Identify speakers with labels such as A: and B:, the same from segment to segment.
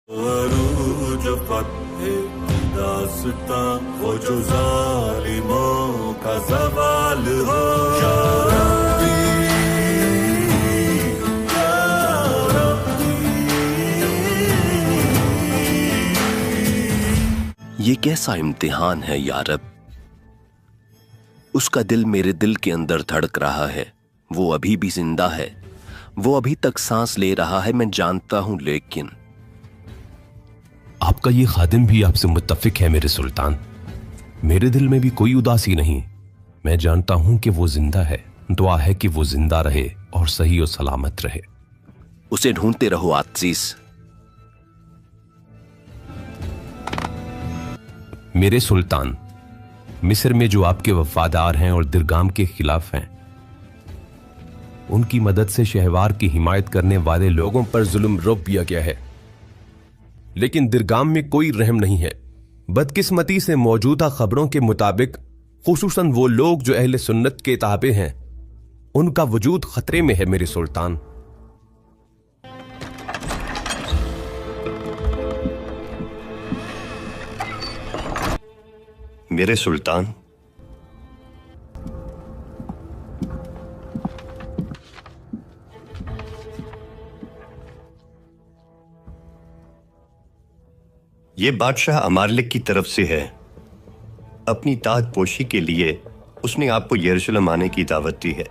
A: अरूज फत्हे की दास्तां वो जो जालिमों का सवाल हो या रब्बी, या रब्बी।
B: ये कैसा इम्तिहान है या रब। उसका दिल मेरे दिल के अंदर धड़क रहा है, वो अभी भी जिंदा है, वो अभी तक सांस ले रहा है, मैं जानता हूं, लेकिन
C: आपका ये खादिम भी आपसे मुत्तफिक है मेरे सुल्तान। मेरे दिल में भी कोई उदासी नहीं। मैं जानता हूं कि वो जिंदा है। दुआ है कि वो जिंदा रहे और सही और सलामत रहे।
B: उसे ढूंढते रहो आजीज।
C: मेरे सुल्तान, मिस्र में जो आपके वफादार हैं और दिरगाम के खिलाफ हैं, उनकी मदद से शहवार की हिमायत करने वाले लोगों पर जुल्म रोक दिया गया है, लेकिन दिरगाम में कोई रहम नहीं है। बदकिस्मती से मौजूदा खबरों के मुताबिक खुसूसन वो लोग जो अहले सुन्नत के ताबे हैं, उनका वजूद खतरे में है मेरे सुल्तान।
B: मेरे सुल्तान, ये बादशाह अमालिक की तरफ से है। अपनी ताज पोशी के लिए उसने आपको यरूशलेम आने की दावत दी है।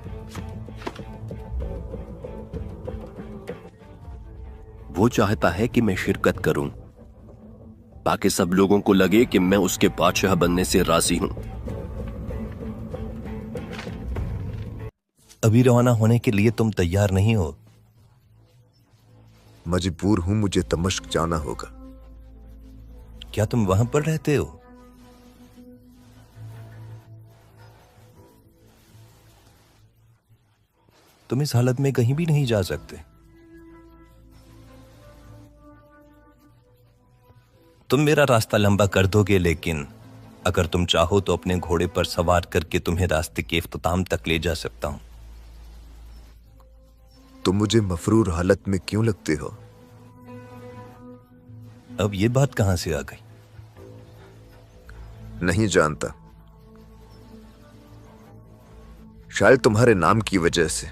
B: वो चाहता है कि मैं शिरकत करूं, ताकि सब लोगों को लगे कि मैं उसके बादशाह बनने से राजी हूं।
D: अभी रवाना होने के लिए तुम तैयार नहीं हो?
E: मजबूर हूं, मुझे दमिश्क जाना होगा।
D: क्या तुम वहां पर रहते हो? तुम इस हालत में कहीं भी नहीं जा सकते। तुम मेरा रास्ता लंबा कर दोगे, लेकिन अगर तुम चाहो तो अपने घोड़े पर सवार करके तुम्हें रास्ते के इख्तिताम तक ले जा सकता हूं।
E: तुम मुझे मफरूर हालत में क्यों लगते हो?
D: अब ये बात कहां से आ गई?
E: नहीं जानता। शायद तुम्हारे नाम की वजह से।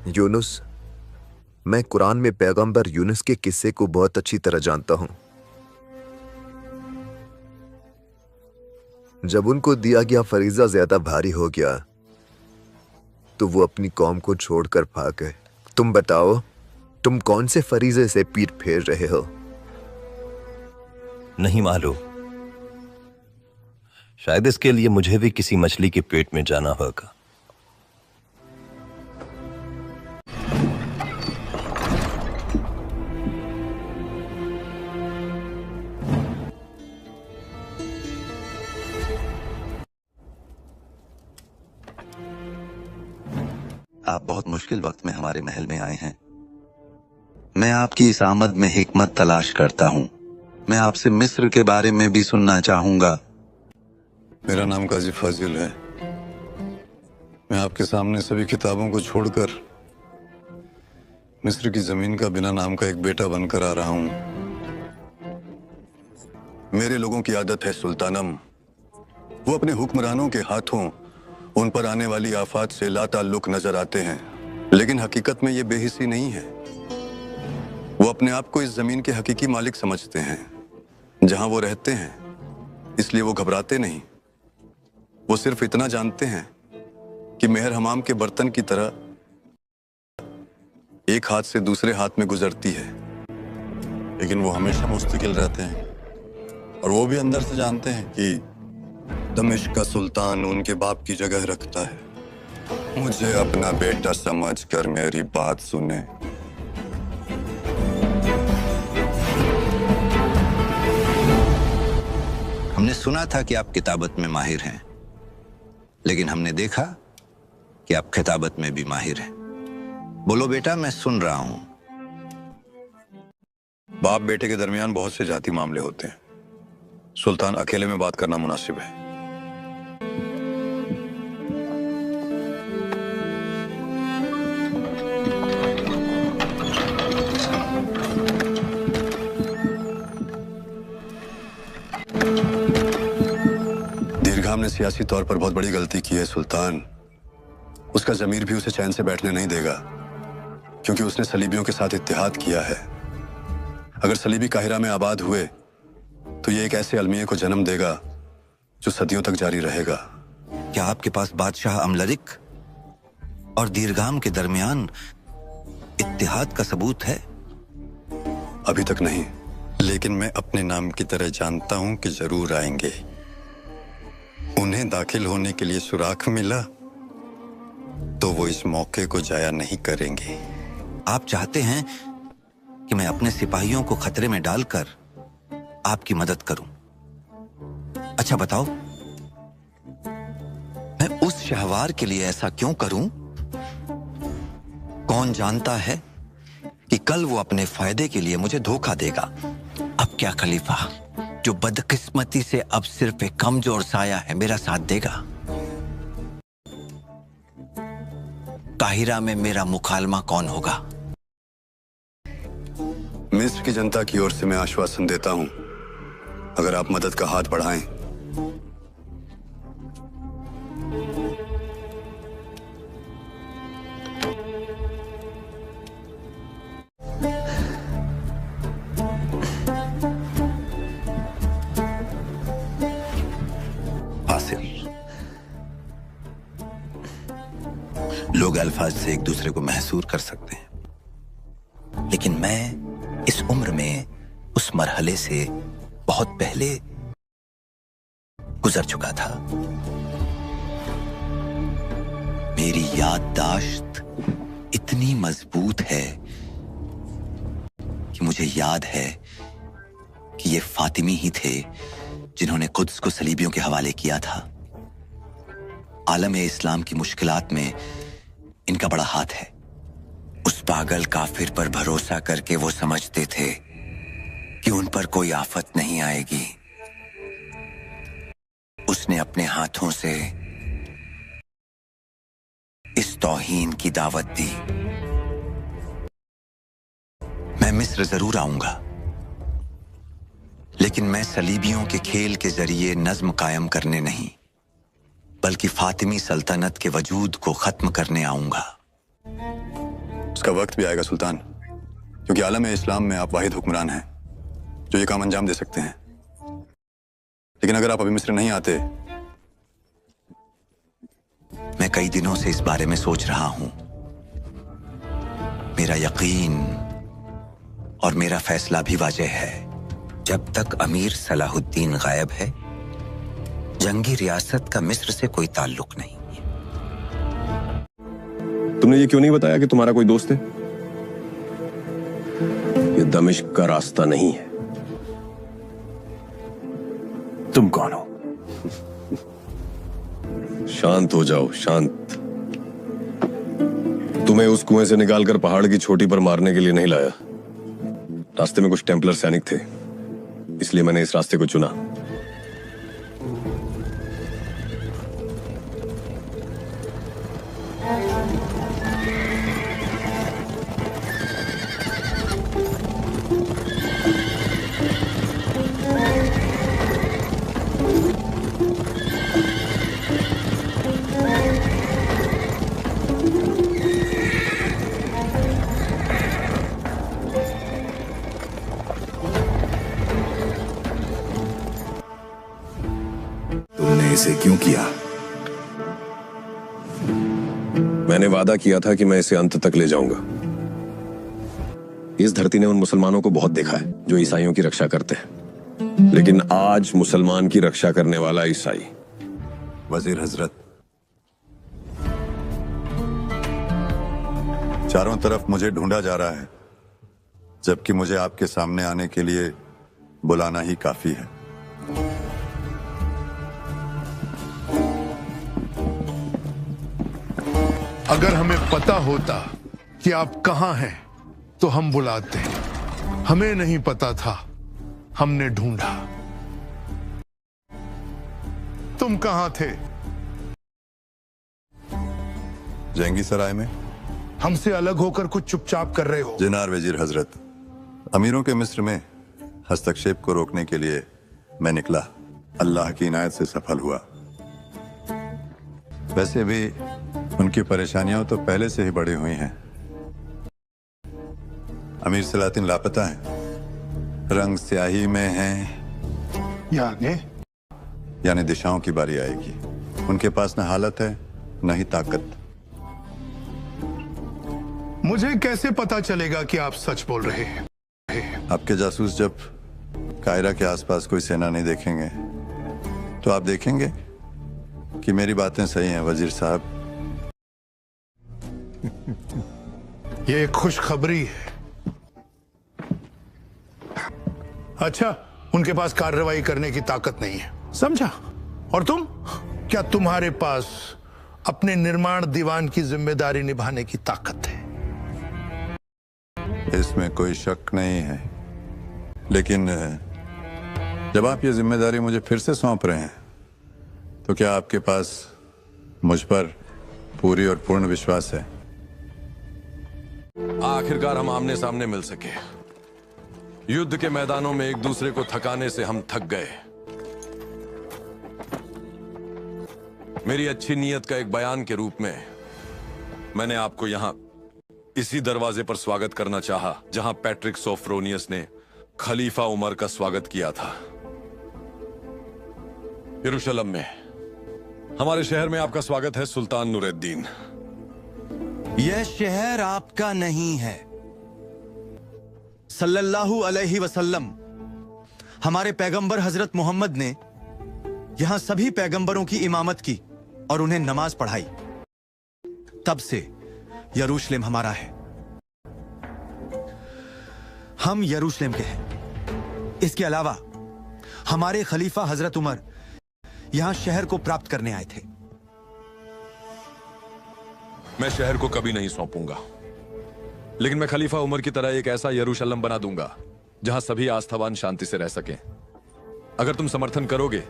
E: यूनुस, मैं कुरान में पैगंबर यूनुस के किस्से को बहुत अच्छी तरह जानता हूं। जब उनको दिया गया फरीजा ज्यादा भारी हो गया तो वो अपनी कौम को छोड़कर भाग गए। तुम बताओ, तुम कौन से फरीजे से पीठ फेर रहे हो?
D: नहीं मालूम। शायद इसके लिए मुझे भी किसी मछली के पेट में जाना होगा।
F: आप बहुत मुश्किल वक्त में हमारे महल में आए हैं। मैं आपकी इस आमद में हिकमत तलाश करता हूं। मैं आपसे मिस्र के बारे में भी सुनना चाहूंगा।
G: मेरा नाम काजी फाजिल है। मैं आपके सामने सभी किताबों को छोड़कर मिस्र की जमीन का बिना नाम का एक बेटा बनकर आ रहा हूं। मेरे लोगों की आदत है सुल्तानम, वो अपने हुक्मरानों के हाथों उन पर आने वाली आफात से लाताल्लुक नजर आते हैं, लेकिन हकीकत में ये बेहिसी नहीं है। वो अपने आप को इस जमीन के हकीकी मालिक समझते हैं जहां वो रहते हैं, इसलिए वो घबराते नहीं। वो सिर्फ इतना जानते हैं कि मेहर हमाम के बर्तन की तरह एक हाथ से दूसरे हाथ में गुजरती है, लेकिन वो हमेशा मुस्तकिल रहते हैं। और वो भी अंदर से जानते हैं कि दमिश्क का सुल्तान उनके बाप की जगह रखता है। मुझे अपना बेटा समझकर मेरी बात सुने।
F: हमने सुना था कि आप किताबत में माहिर हैं, लेकिन हमने देखा कि आप खिताबत में भी माहिर हैं। बोलो बेटा, मैं सुन रहा हूं।
G: बाप बेटे के दरमियान बहुत से जाती मामले होते हैं। सुल्तान अकेले में बात करना मुनासिब है। दीर्घाम ने सियासी तौर पर बहुत बड़ी गलती की है सुल्तान। उसका जमीर भी उसे चैन से बैठने नहीं देगा, क्योंकि उसने सलीबियों के साथ इत्तेहाद किया है। अगर सलीबी काहिरा में आबाद हुए तो ये एक ऐसे अलमिये को जन्म देगा जो सदियों तक जारी रहेगा।
F: क्या आपके पास बादशाह अमलरिक और दीर्घाम के दरमियान इत्तेहाद का सबूत है?
G: अभी तक नहीं,
H: लेकिन मैं अपने नाम की तरह जानता हूं कि जरूर आएंगे। उन्हें दाखिल होने के लिए सुराख मिला तो वो इस मौके को जाया नहीं करेंगे।
F: आप चाहते हैं कि मैं अपने सिपाहियों को खतरे में डालकर आपकी मदद करूं? अच्छा बताओ, मैं उस शहवार के लिए ऐसा क्यों करूं? कौन जानता है कि कल वो अपने फायदे के लिए मुझे धोखा देगा। अब क्या खलीफा, जो बदकिस्मती से अब सिर्फ एक कमजोर साया है, मेरा साथ देगा? काहिरा में मेरा मुकालमा कौन होगा?
G: मिस्र की जनता की ओर से मैं आश्वासन देता हूं, अगर आप मदद का हाथ बढ़ाएं।
F: लोग अल्फाज से एक दूसरे को महसूर कर सकते हैं, लेकिन मैं इस उम्र में उस मरहले से बहुत पहले गुजर चुका था। मेरी याददाश्त इतनी मजबूत है कि मुझे याद है कि ये फातिमी ही थे जिन्होंने कुद्स को सलीबियों के हवाले किया था। आलम-ए इस्लाम की मुश्किलात में इनका बड़ा हाथ है। उस पागल काफिर पर भरोसा करके वो समझते थे कि उन पर कोई आफत नहीं आएगी। उसने अपने हाथों से इस तौहीन की दावत दी। मैं मिस्र जरूर आऊंगा, लेकिन मैं सलीबियों के खेल के जरिए नज्म कायम करने नहीं, बल्कि फातिमी सल्तनत के वजूद को खत्म करने आऊंगा।
G: उसका वक्त भी आएगा सुल्तान, क्योंकि आलम-ए-इस्लाम में आप वाहिद हुक्मरान हैं जो ये काम अंजाम दे सकते हैं। लेकिन अगर आप अभी मिस्र नहीं आते।
F: मैं कई दिनों से इस बारे में सोच रहा हूं। मेरा यकीन और मेरा फैसला भी वाज़ेह है। जब तक अमीर सलाहुद्दीन गायब है, जंगी रियासत का मिस्र से कोई ताल्लुक नहीं।
I: तुमने ये क्यों नहीं बताया कि तुम्हारा कोई दोस्त है? ये दमिश्क का रास्ता नहीं है।
J: तुम कौन हो?
I: शांत हो जाओ, शांत। तुम्हें उस कुएं से निकालकर पहाड़ की चोटी पर मारने के लिए नहीं लाया। रास्ते में कुछ टेम्पलर सैनिक थे, इसलिए मैंने इस रास्ते को चुना।
J: इसे क्यों किया?
I: मैंने वादा किया था कि मैं इसे अंत तक ले जाऊंगा। इस धरती ने उन मुसलमानों को बहुत देखा है जो ईसाइयों की रक्षा करते हैं, लेकिन आज मुसलमान की रक्षा करने वाला ईसाई।
G: वजीर हजरत, चारों तरफ मुझे ढूंढा जा रहा है, जबकि मुझे आपके सामने आने के लिए बुलाना ही काफी है।
K: अगर हमें पता होता कि आप कहां हैं तो हम बुलाते। हमें नहीं पता था, हमने ढूंढा। तुम कहां थे?
G: जंगी सराय में।
K: हमसे अलग होकर कुछ चुपचाप कर रहे हो।
G: जिनार वजीर हजरत, अमीरों के मिस्र में हस्तक्षेप को रोकने के लिए मैं निकला।
H: अल्लाह की इनायत से सफल हुआ। वैसे भी उनकी परेशानियां तो पहले से ही बढ़ी हुई हैं। अमीर सलातिन लापता है, रंग स्याही में हैं, यानी दिशाओं की बारी आएगी। उनके पास न हालत है न ही ताकत।
K: मुझे कैसे पता चलेगा कि आप सच बोल रहे हैं?
H: आपके जासूस जब कायरा के आसपास कोई सेना नहीं देखेंगे तो आप देखेंगे कि मेरी बातें सही हैं वजीर साहब।
K: ये खुशखबरी है। अच्छा, उनके पास कार्रवाई करने की ताकत नहीं है, समझा? और तुम, क्या तुम्हारे पास अपने निर्माण दीवान की जिम्मेदारी निभाने की ताकत है?
H: इसमें कोई शक नहीं है, लेकिन जब आप ये जिम्मेदारी मुझे फिर से सौंप रहे हैं तो क्या आपके पास मुझ पर पूरी और पूर्ण विश्वास है?
I: आखिरकार हम आमने सामने मिल सके। युद्ध के मैदानों में एक दूसरे को थकाने से हम थक गए। मेरी अच्छी नीयत का एक बयान के रूप में मैंने आपको यहां इसी दरवाजे पर स्वागत करना चाहा जहां पैट्रिक सोफ्रोनियस ने खलीफा उमर का स्वागत किया था। यरूशलेम में हमारे शहर में आपका स्वागत है सुल्तान नूरुद्दीन।
L: यह शहर आपका नहीं है। सल्लल्लाहु अलैहि वसल्लम, हमारे पैगंबर हजरत मोहम्मद ने यहां सभी पैगंबरों की इमामत की और उन्हें नमाज पढ़ाई। तब से यरूशलेम हमारा है। हम यरूशलेम के हैं। इसके अलावा हमारे खलीफा हजरत उमर यहां शहर को प्राप्त करने आए थे।
I: मैं शहर को कभी नहीं सौंपूंगा, लेकिन मैं खलीफा उमर की तरह एक ऐसा यरूशलेम बना दूंगा जहां सभी आस्थावान शांति से रह सकें। अगर तुम समर्थन करोगे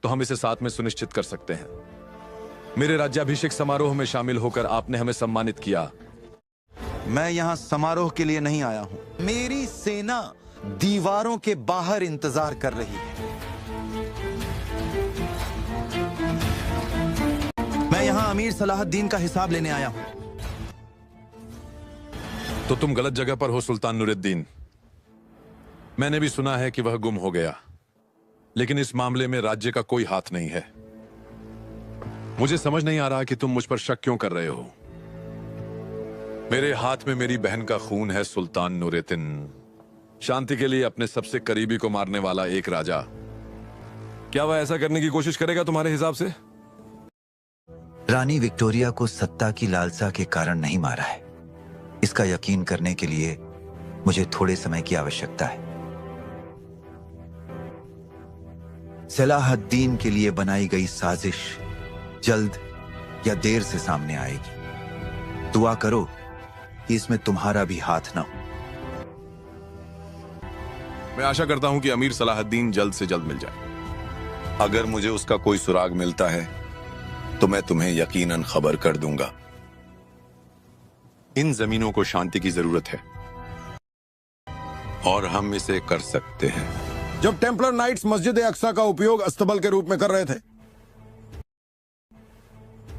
I: तो हम इसे साथ में सुनिश्चित कर सकते हैं। मेरे राज्याभिषेक समारोह में शामिल होकर आपने हमें सम्मानित किया।
L: मैं यहां समारोह के लिए नहीं आया हूं। मेरी सेना दीवारों के बाहर इंतजार कर रही है। मैं यहां अमीर सलाहुद्दीन का हिसाब लेने आया हूं।
I: तो तुम गलत जगह पर हो सुल्तान नूरुद्दीन। मैंने भी सुना है कि वह गुम हो गया, लेकिन इस मामले में राज्य का कोई हाथ नहीं है। मुझे समझ नहीं आ रहा कि तुम मुझ पर शक क्यों कर रहे हो। मेरे हाथ में मेरी बहन का खून है सुल्तान नूरुद्दीन। शांति के लिए अपने सबसे करीबी को मारने वाला एक राजा, क्या वह ऐसा करने की कोशिश करेगा तुम्हारे हिसाब से?
L: रानी विक्टोरिया को सत्ता की लालसा के कारण नहीं मारा है। इसका यकीन करने के लिए मुझे थोड़े समय की आवश्यकता है। सलाहुद्दीन के लिए बनाई गई साजिश जल्द या देर से सामने आएगी। दुआ करो कि इसमें तुम्हारा भी हाथ ना हो।
I: मैं आशा करता हूं कि अमीर सलाहुद्दीन जल्द से जल्द मिल जाए।
F: अगर मुझे उसका कोई सुराग मिलता है तो मैं तुम्हें यकीनन खबर कर दूंगा। इन जमीनों को शांति की जरूरत है और हम इसे कर सकते हैं।
I: जब टेम्पलर नाइट्स मस्जिद अक्सा का उपयोग अस्तबल के रूप में कर रहे थे,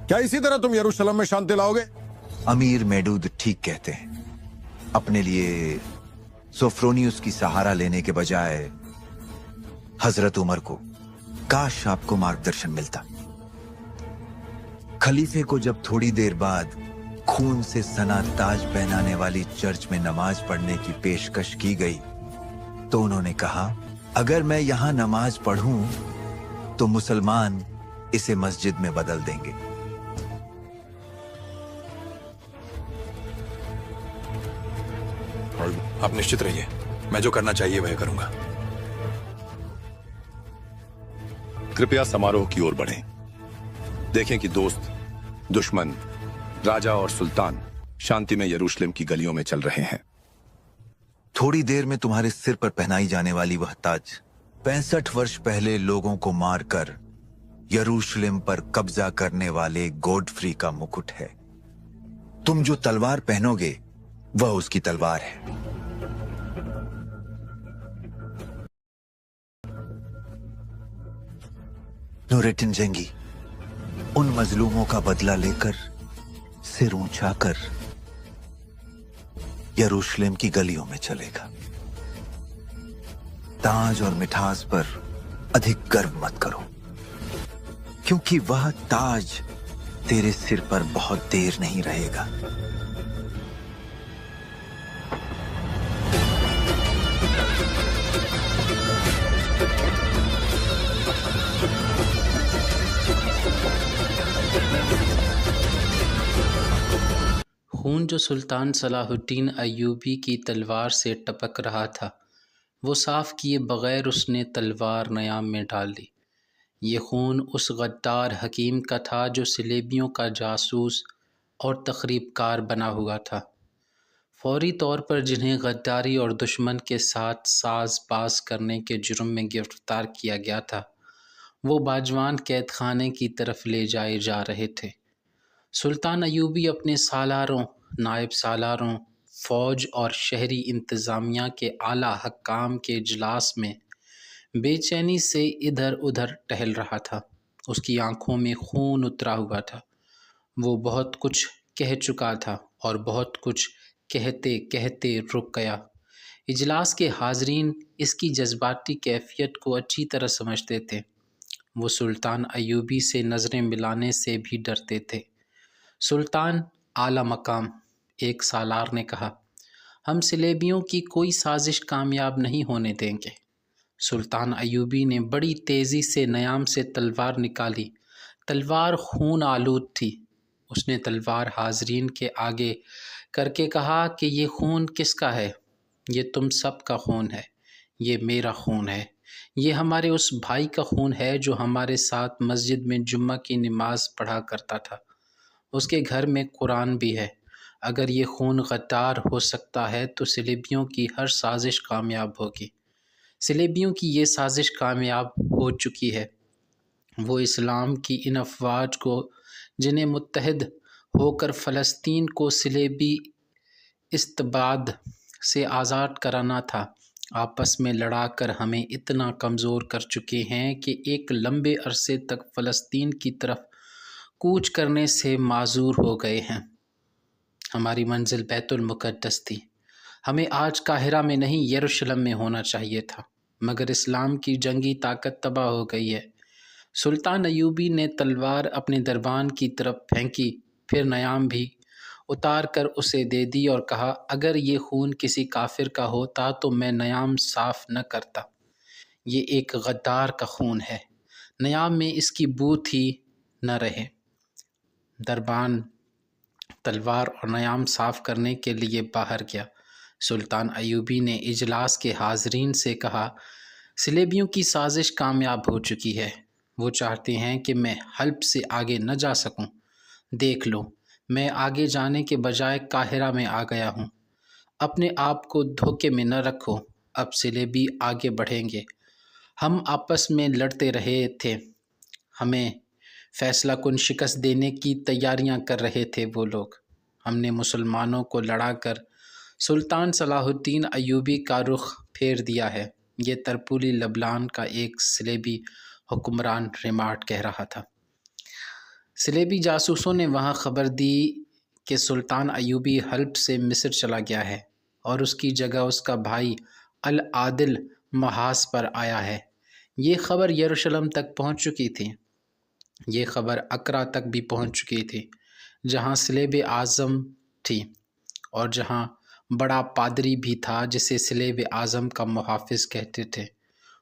I: क्या इसी तरह तुम यरूशलेम में शांति लाओगे?
L: अमीर मेडूद ठीक कहते हैं। अपने लिए सोफ्रोनियस की सहारा लेने के बजाय हजरत उमर को काश आपको मार्गदर्शन मिलता। खलीफे को जब थोड़ी देर बाद खून से सना ताज पहनाने वाली चर्च में नमाज पढ़ने की पेशकश की गई तो उन्होंने कहा, अगर मैं यहां नमाज पढ़ूं तो मुसलमान इसे मस्जिद में बदल देंगे।
J: आप निश्चित रहिए, मैं जो करना चाहिए वह करूंगा।
M: कृपया समारोह की ओर बढ़ें। देखें कि दोस्त, दुश्मन, राजा और सुल्तान शांति में यरूशलेम की गलियों में चल रहे हैं।
L: थोड़ी देर में तुम्हारे सिर पर पहनाई जाने वाली वह ताज 65 वर्ष पहले लोगों को मारकर यरूशलेम पर कब्जा करने वाले गॉडफ्री का मुकुट है। तुम जो तलवार पहनोगे वह उसकी तलवार है। नूरुद्दीन जंगी उन मजलूमों का बदला लेकर सिर ऊंचा कर यरूशलेम की गलियों में चलेगा। ताज और मिठास पर अधिक गर्व मत करो, क्योंकि वह ताज तेरे सिर पर बहुत देर नहीं रहेगा।
N: खून जो सुल्तान सलाहुद्दीन अय्यूबी की तलवार से टपक रहा था, वो साफ किए बगैर उसने तलवार नयाम में डाल दी। ये खून उस गद्दार हकीम का था जो सलेबियों का जासूस और तखरीबकार बना हुआ था। फौरी तौर पर जिन्हें गद्दारी और दुश्मन के साथ साज बाज करने के जुर्म में गिरफ्तार किया गया था, वो बाजवान कैद खाने की तरफ ले जाए जा रहे थे। सुल्तान अय्यूबी अपने सालारों, नायब सालारों, फ़ौज और शहरी इंतज़ामिया के आला हक्काम के इजलास में बेचैनी से इधर उधर टहल रहा था। उसकी आंखों में खून उतरा हुआ था। वो बहुत कुछ कह चुका था और बहुत कुछ कहते कहते रुक गया। इजलास के हाज़रीन इसकी जज्बाती कैफियत को अच्छी तरह समझते थे। वो सुल्तान अय्यूबी से नज़रें मिलाने से भी डरते थे। सुल्तान आला मकाम, एक सालार ने कहा, हम सलेबियों की कोई साजिश कामयाब नहीं होने देंगे। सुल्तान अय्यूबी ने बड़ी तेज़ी से नयाम से तलवार निकाली। तलवार खून आलूद थी। उसने तलवार हाज़रीन के आगे करके कहा कि ये खून किसका है? ये तुम सब का खून है। ये मेरा खून है। ये हमारे उस भाई का खून है जो हमारे साथ मस्जिद में जुम्मा की नमाज पढ़ा करता था। उसके घर में कुरान भी है। अगर ये खून गद्दार हो सकता है तो सलेबियों की हर साजिश कामयाब होगी। सलेबियों की ये साजिश कामयाब हो चुकी है। वो इस्लाम की इन अफवाज को, जिन्हें मुत्तहिद होकर फ़लस्तीन को सलेबी इस्तबाद से आज़ाद कराना था, आपस में लड़ाकर हमें इतना कमज़ोर कर चुके हैं कि एक लंबे अरसे तक फ़लस्तीन की तरफ कूच करने से माजूर हो गए हैं। हमारी मंजिल बैतुल मुक़द्दस थी। हमें आज काहिरा में नहीं यरूशलेम में होना चाहिए था, मगर इस्लाम की जंगी ताकत तबाह हो गई है। सुल्तान अय्यूबी ने तलवार अपने दरबान की तरफ फेंकी, फिर नयाम भी उतार कर उसे दे दी और कहा, अगर ये खून किसी काफिर का होता तो मैं नयाम साफ न करता। ये एक गद्दार का खून है। नयाम में इसकी बू थी न रहे। दरबान तलवार और नयाम साफ करने के लिए बाहर गया। सुल्तान अय्यूबी ने इजलास के हाज़रीन से कहा, सलेबियों की साजिश कामयाब हो चुकी है। वो चाहते हैं कि मैं हल्ब से आगे न जा सकूं। देख लो, मैं आगे जाने के बजाय काहिरा में आ गया हूं। अपने आप को धोखे में न रखो। अब सलेबी आगे बढ़ेंगे। हम आपस में लड़ते रहे थे। हमें फैसला कुन शिकस्त देने की तैयारियां कर रहे थे वो लोग। हमने मुसलमानों को लड़ाकर सुल्तान सलाहुद्दीन अय्यूबी का रुख फेर दिया है। ये तरपुली लबलान का एक सलेबी हुक्मरान रिमार्ट कह रहा था। सलेबी जासूसों ने वहाँ खबर दी कि सुल्तान अय्यूबी हल्ब से मिस्र चला गया है और उसकी जगह उसका भाई अल आदिल महाज पर आया है। ये खबर यरूशलेम तक पहुँच चुकी थी। ये खबर अकरा तक भी पहुँच चुकी थी, जहाँ सलेब आज़म थी और जहाँ बड़ा पादरी भी था जिसे सलेब आज़म का मुहाफ़िज़ कहते थे।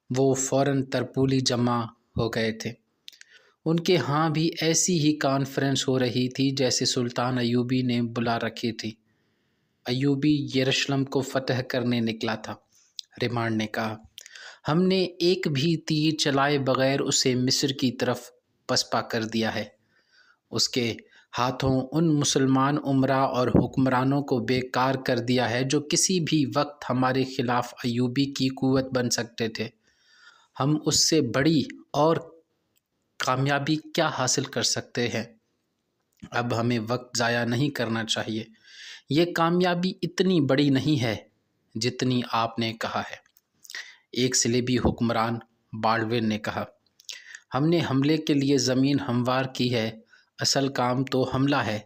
N: वो फ़ौरन तरपुली जमा हो गए थे। उनके यहाँ भी ऐसी ही कॉन्फ्रेंस हो रही थी जैसे सुल्तान अय्यूबी ने बुला रखी थी। अय्यूबी यरूशलेम को फ़तह करने निकला था। रिमांड ने कहा, हमने एक भी तीर चलाए बगैर उसे मिस्र की तरफ पसपा कर दिया है। उसके हाथों उन मुसलमान उमरा और हुक्मरानों को बेकार कर दिया है जो किसी भी वक्त हमारे खिलाफ अय्यूबी की कुव्वत बन सकते थे। हम उससे बड़ी और कामयाबी क्या हासिल कर सकते हैं? अब हमें वक्त ज़ाया नहीं करना चाहिए। ये कामयाबी इतनी बड़ी नहीं है जितनी आपने कहा है। एक सलेबी हुक्मरान बाल्डविन ने कहा, ہم نے حملے کے لیے زمین ہموار کی ہے، اصل کام تو حملہ ہے۔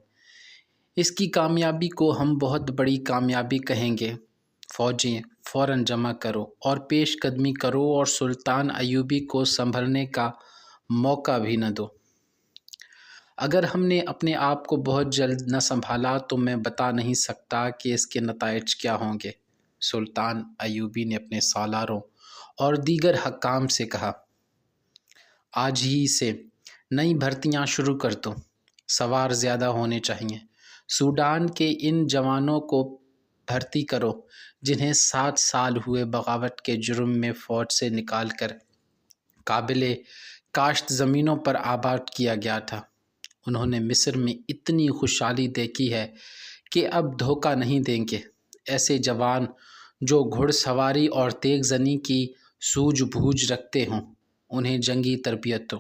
N: اس کی کامیابی کو ہم بہت بڑی کامیابی کہیں گے۔ فوجیں فوراً جمع کرو اور پیش قدمی کرو اور سلطان ایوبی کو سنبھلنے کا موقع بھی نہ دو۔ اگر ہم نے اپنے آپ کو بہت جلد نہ سنبھالا تو میں بتا نہیں سکتا کہ اس کے نتائج کیا ہوں گے۔ سلطان ایوبی نے اپنے سالاروں اور دیگر حکام سے کہا، آج ہی سے نئی بھرتیاں شروع کر دو، سوار زیادہ ہونے چاہیے۔ سوڈان کے ان جوانوں کو بھرتی کرو جنہیں 7 سال ہوئے بغاوت کے جرم میں فوج سے نکال کر قابل کاشت زمینوں پر آباد کیا گیا تھا۔ انہوں نے مصر میں اتنی خوشحالی دیکھی ہے کہ اب دھوکہ نہیں دیں گے۔ ایسے جوان جو گھڑ سواری اور تیغ زنی کی سوجھ بوجھ رکھتے ہوں، انہیں جنگی تربیت دو۔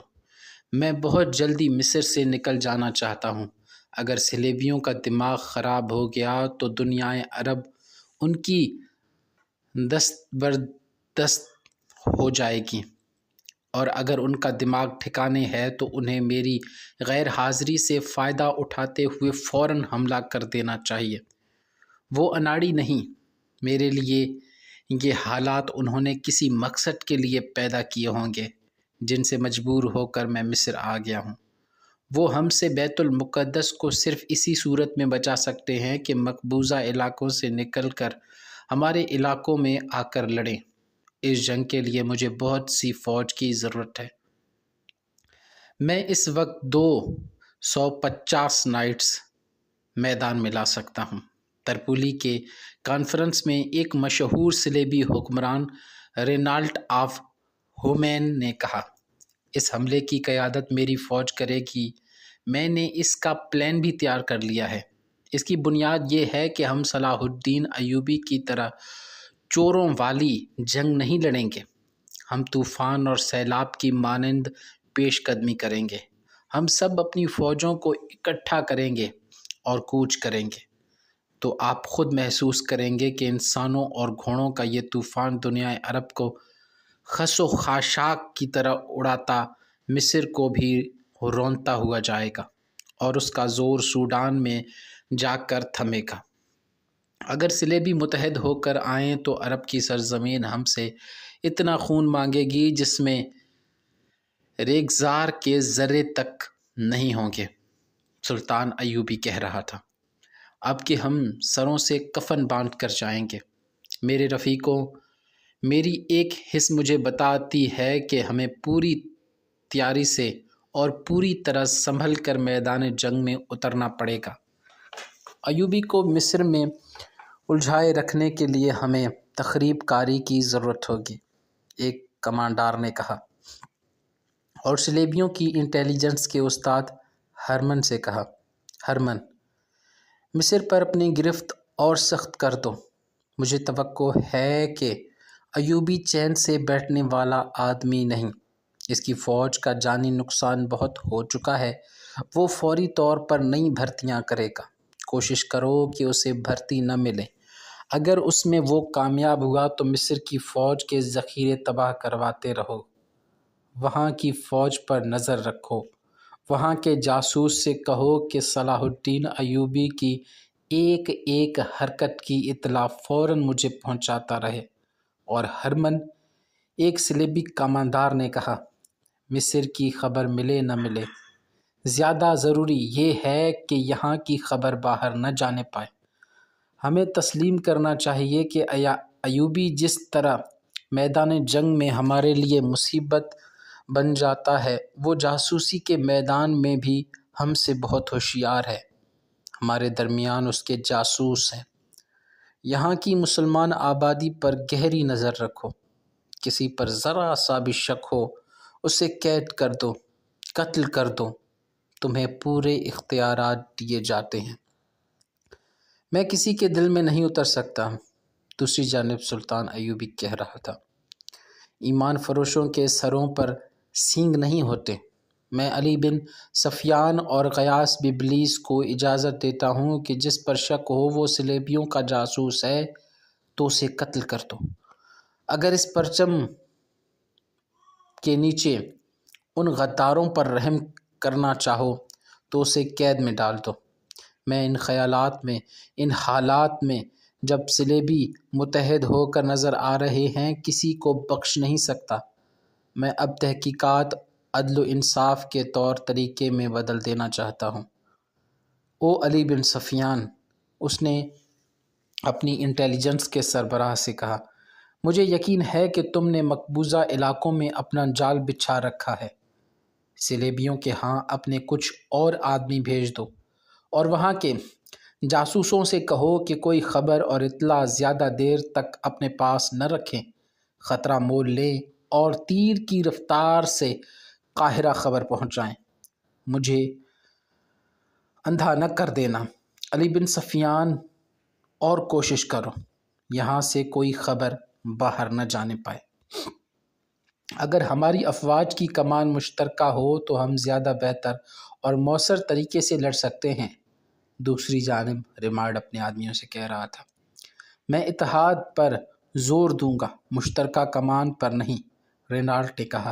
N: میں بہت جلدی مصر سے نکل جانا چاہتا ہوں۔ اگر سلیبیوں کا دماغ خراب ہو گیا تو دنیائے عرب ان کی دستبردست ہو جائے گی، اور اگر ان کا دماغ ٹھکانے ہے تو انہیں میری غیر حاضری سے فائدہ اٹھاتے ہوئے فوراً حملہ کر دینا چاہیے۔ وہ اناڑی نہیں، میرے لیے یہ حالات انہوں نے کسی مقصد کے لیے پیدا کیے ہوں گے جن سے مجبور ہو کر میں مصر آ گیا ہوں۔ وہ ہم سے بیت المقدس کو صرف اسی صورت میں بچا سکتے ہیں کہ مقبوضہ علاقوں سے نکل کر ہمارے علاقوں میں آ کر لڑیں۔ اس جنگ کے لیے مجھے بہت سی فوج کی ضرورت ہے۔ میں اس وقت 250 نائٹس میدان میں لا سکتا ہوں۔ ترپولی کے کانفرنس میں ایک مشہور صلیبی حکمران رینالٹ آف ہومین نے کہا، اس حملے کی قیادت میری فوج کرے گی۔ میں نے اس کا پلان بھی تیار کر لیا ہے۔ اس کی بنیاد یہ ہے کہ ہم صلاح الدین ایوبی کی طرح چوروں والی جنگ نہیں لڑیں گے۔ ہم طوفان اور سیلاب کی مانند پیش قدمی کریں گے۔ ہم سب اپنی فوجوں کو اکٹھا کریں گے اور کوچ کریں گے، تو آپ خود محسوس کریں گے کہ انسانوں اور گھوڑوں کا یہ طوفان دنیا عرب کو خس و خاشاک کی طرح اڑاتا مصر کو بھی رونتا ہوا جائے گا، اور اس کا زور سوڈان میں جا کر تھمے گا۔ اگر صلیبی متحد ہو کر آئیں تو عرب کی سرزمین ہم سے اتنا خون مانگے گی جس میں ریگزار کے ذرے تک نہیں ہوں گے۔ سلطان ایوبی کہہ رہا تھا، اب کہ ہم سروں سے کفن باندھ کر جائیں گے۔ میرے رفیقوں، میری ایک حس مجھے بتاتی ہے کہ ہمیں پوری تیاری سے اور پوری طرح سنبھل کر میدان جنگ میں اترنا پڑے گا۔ ایوبی کو مصر میں الجھائے رکھنے کے لیے ہمیں تخریب کاری کی ضرورت ہوگی، ایک کمانڈار نے کہا، اور صلیبیوں کی انٹیلیجنس کے استاد ہرمن سے کہا، ہرمن، مصر پر اپنی گرفت اور سخت کر دو۔ مجھے توقع ہے کہ ایوبی چین سے بیٹھنے والا آدمی نہیں۔ اس کی فوج کا جانی نقصان بہت ہو چکا ہے۔ وہ فوری طور پر نئی بھرتیاں کرے گا۔ کوشش کرو کہ اسے بھرتی نہ ملے۔ اگر اس میں وہ کامیاب ہوا تو مصر کی فوج کے ذخیرے تباہ کرواتے رہو۔ وہاں کی فوج پر نظر رکھو۔ وہاں کے جاسوس سے کہو کہ صلاح الدین ایوبی کی ایک ایک حرکت کی اطلاع فوراً مجھے پہنچاتا رہے۔ اور ہرمن، ایک صلیبی کماندار نے کہا، مصر کی خبر ملے نہ ملے، زیادہ ضروری یہ ہے کہ یہاں کی خبر باہر نہ جانے پائے۔ ہمیں تسلیم کرنا چاہیے کہ ایوبی جس طرح میدان جنگ میں ہمارے لیے مصیبت بن جاتا ہے، وہ جاسوسی کے میدان میں بھی ہم سے بہت ہوشیار ہے۔ ہمارے درمیان اس کے جاسوس ہیں۔ یہاں کی مسلمان آبادی پر گہری نظر رکھو۔ کسی پر ذرا سا بھی شک ہو، اسے قید کر دو، قتل کر دو۔ تمہیں پورے اختیارات دیے جاتے ہیں۔ میں کسی کے دل میں نہیں اتر سکتا۔ دوسری جانب سلطان ایوبی کہہ رہا تھا، ایمان فروشوں کے سروں پر سینگ نہیں ہوتے۔ میں علی بن سفیان اور غیاث ببلیس کو اجازت دیتا ہوں کہ جس پر شک ہو وہ صلیبیوں کا جاسوس ہے تو اسے قتل کر دو۔ اگر اس پرچم کے نیچے ان غداروں پر رحم کرنا چاہو تو اسے قید میں ڈال دو۔ میں ان خیالات میں، ان حالات میں جب سلیبی متحد ہو کر نظر آ رہے ہیں کسی کو بخش نہیں سکتا۔ میں اب تحقیقات عدل و انصاف کے طور طریقے میں بدل دینا چاہتا ہوں۔ او علی بن سفیان، اس نے اپنی انٹیلیجنس کے سربراہ سے کہا، مجھے یقین ہے کہ تم نے مقبوضہ علاقوں میں اپنا جال بچھا رکھا ہے۔ سلیبیوں کے ہاں اپنے کچھ اور آدمی بھیج دو اور وہاں کے جاسوسوں سے کہو کہ کوئی خبر اور اطلاع زیادہ دیر تک اپنے پاس نہ رکھیں، خطرہ مول لیں اور تیر کی رفتار سے قاہرہ خبر پہنچائیں۔ مجھے اندھا نہ کر دینا علی بن سفیان، اور کوشش کرو یہاں سے کوئی خبر باہر نہ جانے پائے۔ اگر ہماری افواج کی کمان مشترکہ ہو تو ہم زیادہ بہتر اور مؤثر طریقے سے لڑ سکتے ہیں۔ دوسری جانب ریمارڈ اپنے آدمیوں سے کہہ رہا تھا، میں اتحاد پر زور دوں گا، مشترکہ کمان پر نہیں۔ رینالٹ نے کہا،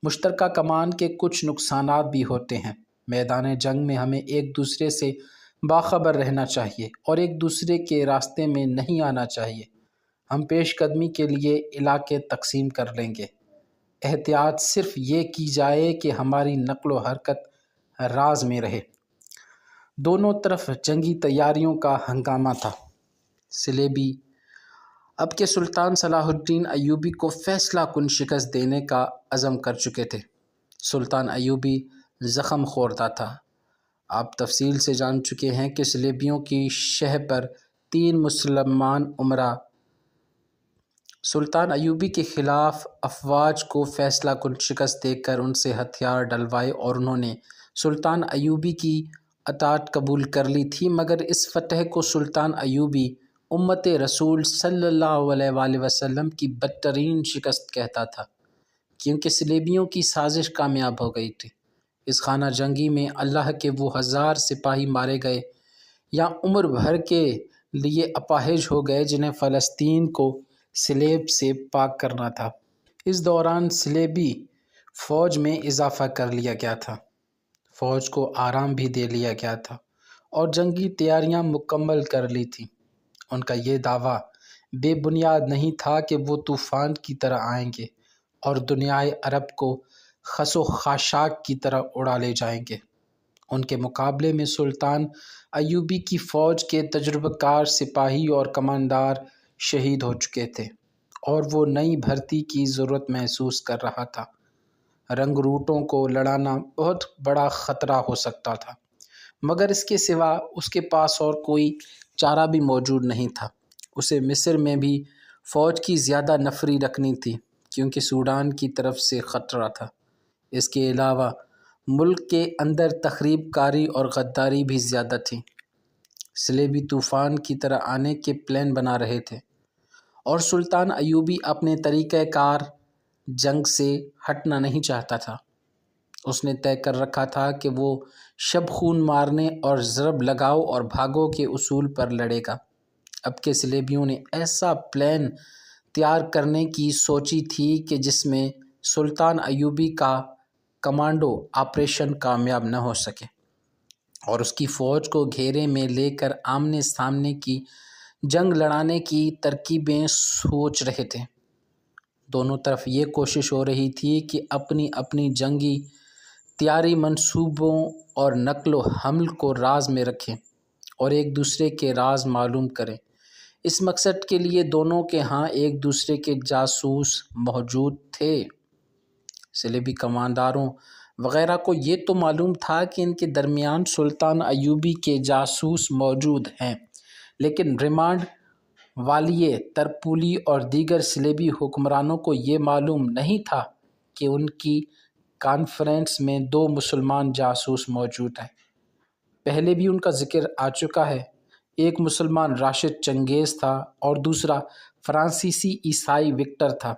N: مشترکہ کمان کے کچھ نقصانات بھی ہوتے ہیں۔ میدان جنگ میں ہمیں ایک دوسرے سے باخبر رہنا چاہیے اور ایک دوسرے کے راستے میں نہیں آنا چاہیے۔ ہم پیش قدمی کے لیے علاقے تقسیم کر لیں گے۔ احتیاط صرف یہ کی جائے کہ ہماری نقل و حرکت راز میں رہے۔ دونوں طرف جنگی تیاریوں کا ہنگامہ تھا۔ سلیبی اب کے سلطان صلاح الدین ایوبی کو فیصلہ کن شکست دینے کا عزم کر چکے تھے۔ سلطان ایوبی زخم خوردہ تھا۔ آپ تفصیل سے جان چکے ہیں کہ سلیبیوں کی شہ پر 3 مسلمان امراء سلطان ایوبی کے خلاف افواج کو فیصلہ کن شکست دے کر ان سے ہتھیار ڈلوائے اور انہوں نے سلطان ایوبی کی اطاعت قبول کر لی تھی، مگر اس فتح کو سلطان ایوبی امت رسول صلی اللہ علیہ وآلہ وسلم کی بدترین شکست کہتا تھا، کیونکہ سلیبیوں کی سازش کامیاب ہو گئی تھی۔ اس خانہ جنگی میں اللہ کے وہ 1000 سپاہی مارے گئے یا عمر بھر کے لیے اپاہج ہو گئے جنہیں فلسطین کو سلیب سے پاک کرنا تھا۔ اس دوران سلیبی فوج میں اضافہ کر لیا گیا تھا، فوج کو آرام بھی دے لیا گیا تھا اور جنگی تیاریاں مکمل کر لی تھیں۔ ان کا یہ دعویٰ بے بنیاد نہیں تھا کہ وہ طوفان کی طرح آئیں گے اور دنیائے عرب کو خس و خاشاک کی طرح اڑا لے جائیں گے۔ ان کے مقابلے میں سلطان ایوبی کی فوج کے تجربہ کار سپاہی اور کمانڈار شہید ہو چکے تھے اور وہ نئی بھرتی کی ضرورت محسوس کر رہا تھا۔ رنگ روٹوں کو لڑانا بہت بڑا خطرہ ہو سکتا تھا، مگر اس کے سوا اس کے پاس اور کوئی چارہ بھی موجود نہیں تھا۔ اسے مصر میں بھی فوج کی زیادہ نفری رکھنی تھی کیونکہ سوڈان کی طرف سے خطرہ تھا۔ اس کے علاوہ ملک کے اندر تخریب کاری اور غداری بھی زیادہ تھی۔ سلیبی طوفان کی طرح آنے کے پلان بنا رہے تھے اور سلطان ایوبی اپنے طریقہ کار جنگ سے ہٹنا نہیں چاہتا تھا۔ اس نے طے کر رکھا تھا کہ وہ شب خون مارنے اور ضرب لگاؤ اور بھاگو کے اصول پر لڑے گا۔ اب کے سلیبیوں نے ایسا پلان تیار کرنے کی سوچی تھی کہ جس میں سلطان ایوبی کا کمانڈو آپریشن کامیاب نہ ہو سکے اور اس کی فوج کو گھیرے میں لے کر آمنے سامنے کی جنگ لڑانے کی ترکیبیں سوچ رہے تھے۔ دونوں طرف یہ کوشش ہو رہی تھی کہ اپنی اپنی جنگی تیاری منصوبوں اور نقل و حمل کو راز میں رکھیں اور ایک دوسرے کے راز معلوم کریں۔ اس مقصد کے لیے دونوں کے ہاں ایک دوسرے کے جاسوس موجود تھے۔ سلیبی کمانڈاروں وغیرہ کو یہ تو معلوم تھا کہ ان کے درمیان سلطان ایوبی کے جاسوس موجود ہیں، لیکن ریمانڈ، والیے ترپولی اور دیگر سلیبی حکمرانوں کو یہ معلوم نہیں تھا کہ ان کی کانفرنس میں 2 مسلمان جاسوس موجود ہیں۔ پہلے بھی ان کا ذکر آ چکا ہے۔ ایک مسلمان راشد چنگیز تھا اور دوسرا فرانسیسی عیسائی وکٹر تھا۔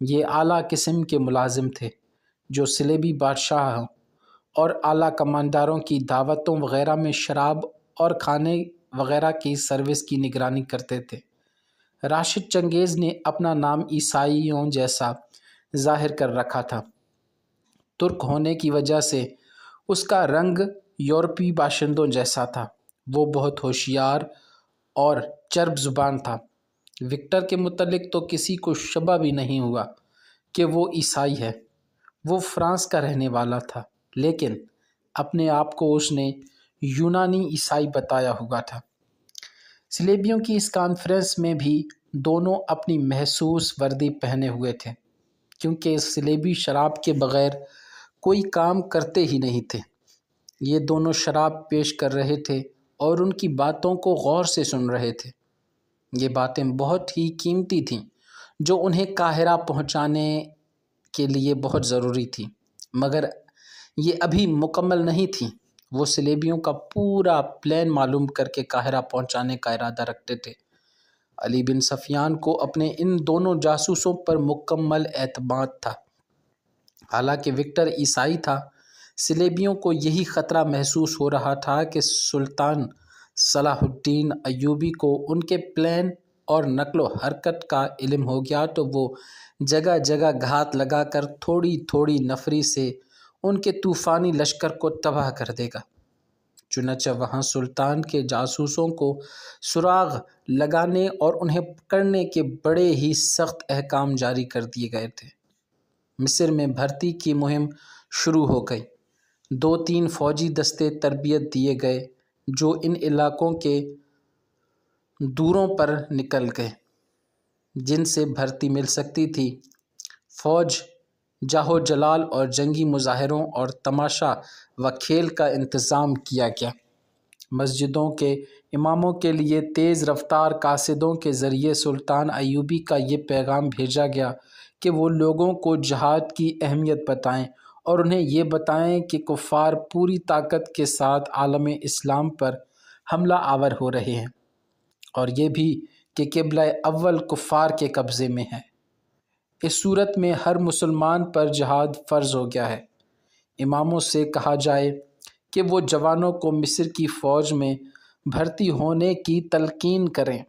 N: یہ اعلیٰ قسم کے ملازم تھے جو سلیبی بادشاہوں اور اعلیٰ کمانڈاروں کی دعوتوں وغیرہ میں شراب اور کھانے وغیرہ کی سروس کی نگرانی کرتے تھے۔ راشد چنگیز نے اپنا نام عیسائیوں جیسا ظاہر کر رکھا تھا۔ ترک ہونے کی وجہ سے اس کا رنگ یورپی باشندوں جیسا تھا۔ وہ بہت ہوشیار اور چرب زبان تھا۔ وکٹر کے متعلق تو کسی کو شبہ بھی نہیں ہوا کہ وہ عیسائی ہے۔ وہ فرانس کا رہنے والا تھا، لیکن اپنے آپ کو اس نے یونانی عیسائی بتایا ہوا تھا۔ سلیبیوں کی اس کانفرنس میں بھی دونوں اپنی محسوس وردی پہنے ہوئے تھے، کیونکہ سلیبی شراب کے بغیر کوئی کام کرتے ہی نہیں تھے۔ یہ دونوں شراب پیش کر رہے تھے اور ان کی باتوں کو غور سے سن رہے تھے۔ یہ باتیں بہت ہی قیمتی تھیں جو انہیں قاہرہ پہنچانے کے لیے بہت ضروری تھی، مگر یہ ابھی مکمل نہیں تھیں۔ وہ سلیبیوں کا پورا پلان معلوم کر کے قاہرہ پہنچانے کا ارادہ رکھتے تھے۔ علی بن سفیان کو اپنے ان دونوں جاسوسوں پر مکمل اعتماد تھا۔ حالانکہ وکٹر عیسائی تھا، سلیبیوں کو یہی خطرہ محسوس ہو رہا تھا کہ سلطان صلاح الدین ایوبی کو ان کے پلان اور نقل و حرکت کا علم ہو گیا تو وہ جگہ جگہ گھات لگا کر تھوڑی تھوڑی نفری سے ان کے طوفانی لشکر کو تباہ کر دے گا۔ چنانچہ وہاں سلطان کے جاسوسوں کو سراغ لگانے اور انہیں پکڑنے کے بڑے ہی سخت احکام جاری کر دیے گئے تھے۔ مصر میں بھرتی کی مہم شروع ہو گئی۔ 2-3 فوجی دستے تربیت دیے گئے جو ان علاقوں کے دوروں پر نکل گئے جن سے بھرتی مل سکتی تھی۔ فوج جاہو جلال اور جنگی مظاہروں اور تماشا و کھیل کا انتظام کیا گیا۔ مسجدوں کے اماموں کے لیے تیز رفتار قاصدوں کے ذریعے سلطان ایوبی کا یہ پیغام بھیجا گیا کہ وہ لوگوں کو جہاد کی اہمیت بتائیں اور انہیں یہ بتائیں کہ کفار پوری طاقت کے ساتھ عالم اسلام پر حملہ آور ہو رہے ہیں، اور یہ بھی کہ قبلہ اول کفار کے قبضے میں ہے۔ اس صورت میں ہر مسلمان پر جہاد فرض ہو گیا ہے۔ اماموں سے کہا جائے کہ وہ جوانوں کو مصر کی فوج میں بھرتی ہونے کی تلقین کریں۔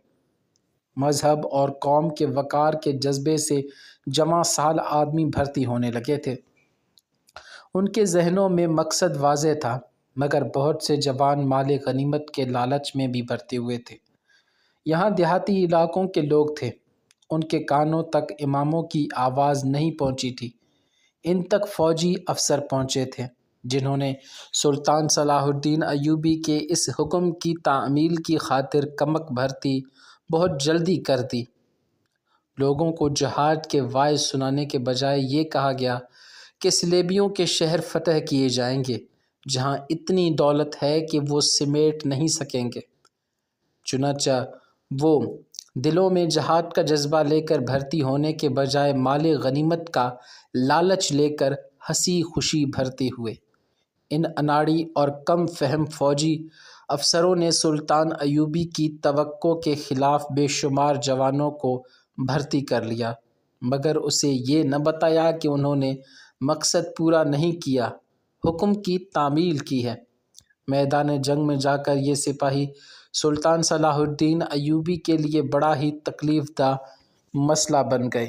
N: مذہب اور قوم کے وقار کے جذبے سے جوان سال آدمی بھرتی ہونے لگے تھے۔ ان کے ذہنوں میں مقصد واضح تھا، مگر بہت سے جوان مال غنیمت کے لالچ میں بھی بھرتے ہوئے تھے۔ یہاں دیہاتی علاقوں کے لوگ تھے، ان کے کانوں تک اماموں کی آواز نہیں پہنچی تھی۔ ان تک فوجی افسر پہنچے تھے جنہوں نے سلطان صلاح الدین ایوبی کے اس حکم کی تعمیل کی خاطر کمک بھرتی بہت جلدی کر دی۔ لوگوں کو جہاد کے وعظ سنانے کے بجائے یہ کہا گیا کہ سلیبیوں کے شہر فتح کیے جائیں گے جہاں اتنی دولت ہے کہ وہ سمیٹ نہیں سکیں گے۔ چنانچہ وہ دلوں میں جہاد کا جذبہ لے کر بھرتی ہونے کے بجائے مال غنیمت کا لالچ لے کر ہنسی خوشی بھرتی ہوئے۔ ان اناڑی اور کم فہم فوجی افسروں نے سلطان ایوبی کی توقع کے خلاف بے شمار جوانوں کو بھرتی کر لیا، مگر اسے یہ نہ بتایا کہ انہوں نے مقصد پورا نہیں کیا، حکم کی تعمیل کی ہے۔ میدان جنگ میں جا کر یہ سپاہی سلطان صلاح الدین ایوبی کے لیے بڑا ہی تکلیف دہ مسئلہ بن گئے۔